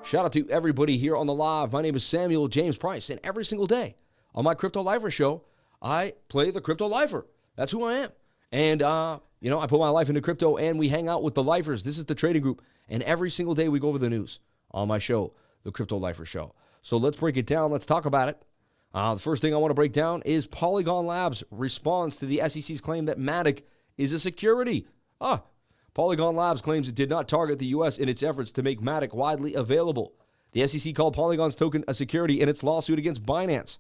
Shout out to everybody here on the live. My name is Samuel James Price, and every single day on my Crypto Lifer show, I play the Crypto Lifer. That's who I am. And, I put my life into crypto, and we hang out with the lifers. This is the trading group, and every single day we go over the news on my show, the Crypto Lifer show. So let's break it down. Let's talk about it. The first thing I want to break down is Polygon Labs' response to the SEC's claim that Matic is a security. Polygon Labs claims it did not target the U.S. in its efforts to make Matic widely available. The SEC called Polygon's token a security in its lawsuit against Binance.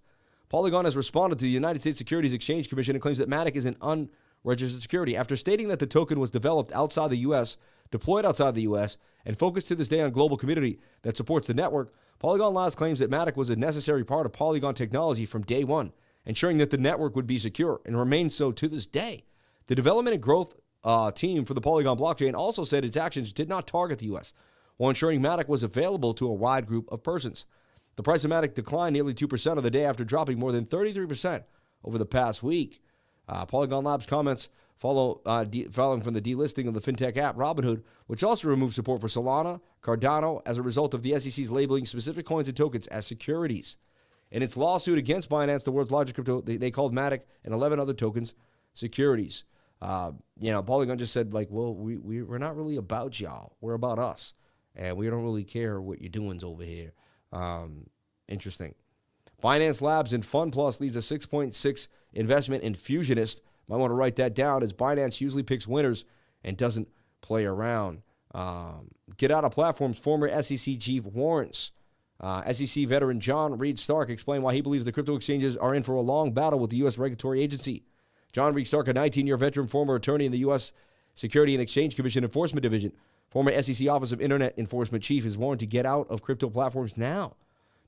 Polygon has responded to the United States Securities Exchange Commission and claims that Matic is an unregistered security. After stating that the token was developed outside the U.S., deployed outside the U.S., and focused to this day on global community that supports the network, Polygon Labs claims that Matic was a necessary part of Polygon technology from day one, ensuring that the network would be secure and remains so to this day. The development and growth team for the Polygon blockchain also said its actions did not target the U.S., while ensuring Matic was available to a wide group of persons. The price of Matic declined nearly 2% of the day after dropping more than 33% over the past week. Polygon Labs comments following from the delisting of the fintech app Robinhood, which also removed support for Solana, Cardano, as a result of the SEC's labeling specific coins and tokens as securities. In its lawsuit against Binance, the world's largest crypto, they called Matic and 11 other tokens securities. Polygon just said, we're not really about y'all. We're about us. And we don't really care what you're doing over here. Interesting. Binance Labs and FundPlus leads a 6.6 investment in Fusionist. Might want to write that down, as Binance usually picks winners and doesn't play around. Get out of platforms, former SEC chief warrants. SEC veteran John Reed Stark explained why he believes the crypto exchanges are in for a long battle with the U.S. regulatory agency. John Reed Stark, a 19-year veteran, former attorney in the U.S. Security and Exchange Commission Enforcement Division, former SEC Office of Internet Enforcement Chief, is warned to get out of crypto platforms now.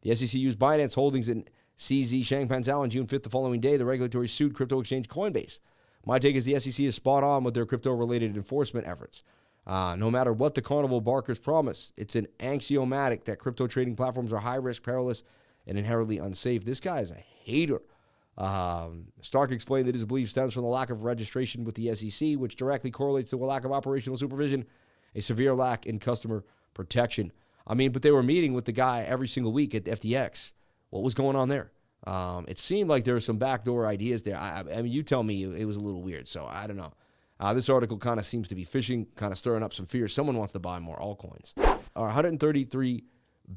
The SEC used Binance holdings in CZ Changpan Zhao on June 5th. The following day, the regulatory sued crypto exchange Coinbase. My take is the SEC is spot on with their crypto-related enforcement efforts. No matter what the carnival barkers promise, it's an axiomatic that crypto trading platforms are high-risk, perilous, and inherently unsafe. This guy is a hater. Stark explained that his belief stems from the lack of registration with the SEC, which directly correlates to a lack of operational supervision, a severe lack in customer protection. But they were meeting with the guy every single week at FTX. What was going on there? It seemed like there were some backdoor ideas there. You tell me it was a little weird, so I don't know. This article kind of seems to be fishing, kind of stirring up some fear. Someone wants to buy more altcoins. $133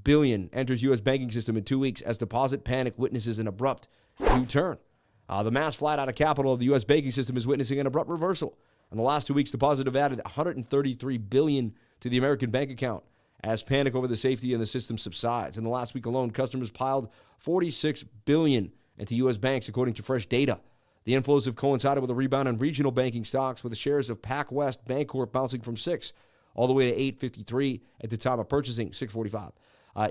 billion enters U.S. banking system in 2 weeks as deposit panic witnesses an abrupt U-turn. The mass flight out of capital of the U.S. banking system is witnessing an abrupt reversal. In the last 2 weeks, depositors have added $133 billion to the American bank account as panic over the safety in the system subsides. In the last week alone, customers piled $46 billion into U.S. banks, according to fresh data. The inflows have coincided with a rebound in regional banking stocks, with the shares of PacWest Bancorp bouncing from 6 all the way to 853 at the time of purchasing, 645.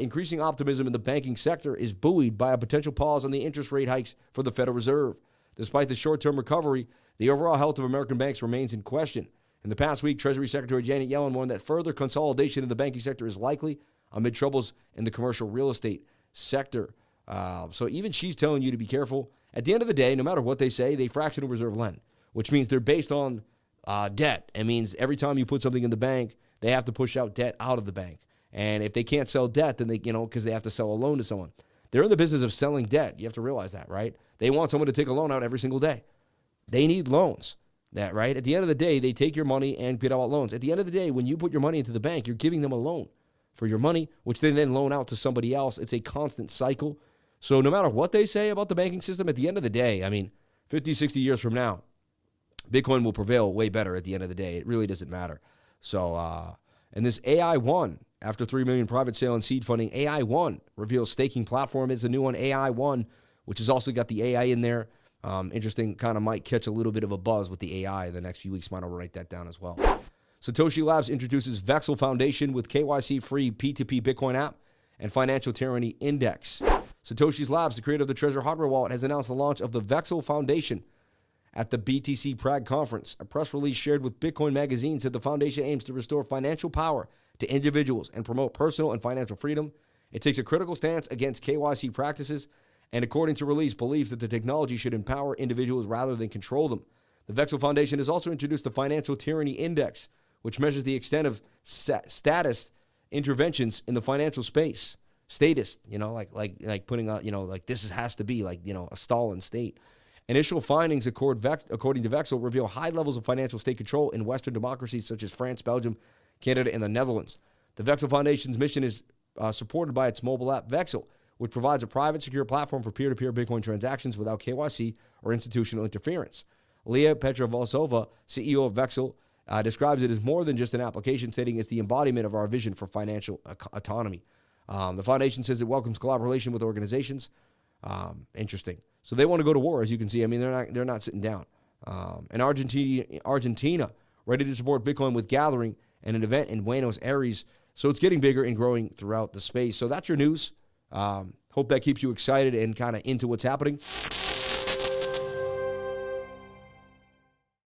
Increasing optimism in the banking sector is buoyed by a potential pause on the interest rate hikes for the Federal Reserve. Despite the short-term recovery, the overall health of American banks remains in question. In the past week, Treasury Secretary Janet Yellen warned that further consolidation in the banking sector is likely amid troubles in the commercial real estate sector. So even she's telling you to be careful. At the end of the day, no matter what they say, they fractional reserve lend, which means they're based on debt. It means every time you put something in the bank, they have to push out debt out of the bank. And if they can't sell debt, then they, because they have to sell a loan to someone. They're in the business of selling debt. You have to realize that, right? They want someone to take a loan out every single day. They need loans, right? At the end of the day, they take your money and get out loans. At the end of the day, when you put your money into the bank, you're giving them a loan for your money, which they then loan out to somebody else. It's a constant cycle. So no matter what they say about the banking system, at the end of the day, 50, 60 years from now, Bitcoin will prevail way better at the end of the day. It really doesn't matter. So, and this AI1, after 3 million private sale and seed funding, AI1 reveals staking platform is a new one, AI1, which has also got the AI in there. Interesting, kind of might catch a little bit of a buzz with the AI in the next few weeks. Might I'll write that down as well. Satoshi Labs introduces Vexel Foundation with KYC-free P2P Bitcoin app and financial tyranny index. Satoshi's Labs, the creator of the Treasure hardware wallet, has announced the launch of the Vexel Foundation at the BTC Prague conference. A press release shared with Bitcoin Magazine said the foundation aims to restore financial power to individuals and promote personal and financial freedom. It takes a critical stance against KYC practices and, according to release, believes that the technology should empower individuals rather than control them. The Vexel Foundation has also introduced the Financial Tyranny Index, which measures the extent of status interventions in the financial space. Statist, like putting out, like this has to be like, a Stalin state. Initial findings, according to Vexel, reveal high levels of financial state control in Western democracies such as France, Belgium, Canada, and the Netherlands. The Vexel Foundation's mission is supported by its mobile app, Vexel, which provides a private, secure platform for peer-to-peer Bitcoin transactions without KYC or institutional interference. Leah Petrovosova, CEO of Vexel, describes it as more than just an application, stating it's the embodiment of our vision for financial autonomy. The foundation says it welcomes collaboration with organizations. Interesting. So they want to go to war, as you can see. I mean, they're not sitting down. And Argentina, ready to support Bitcoin with gathering and an event in Buenos Aires. So it's getting bigger and growing throughout the space. So that's your news. Hope that keeps you excited and kind of into what's happening.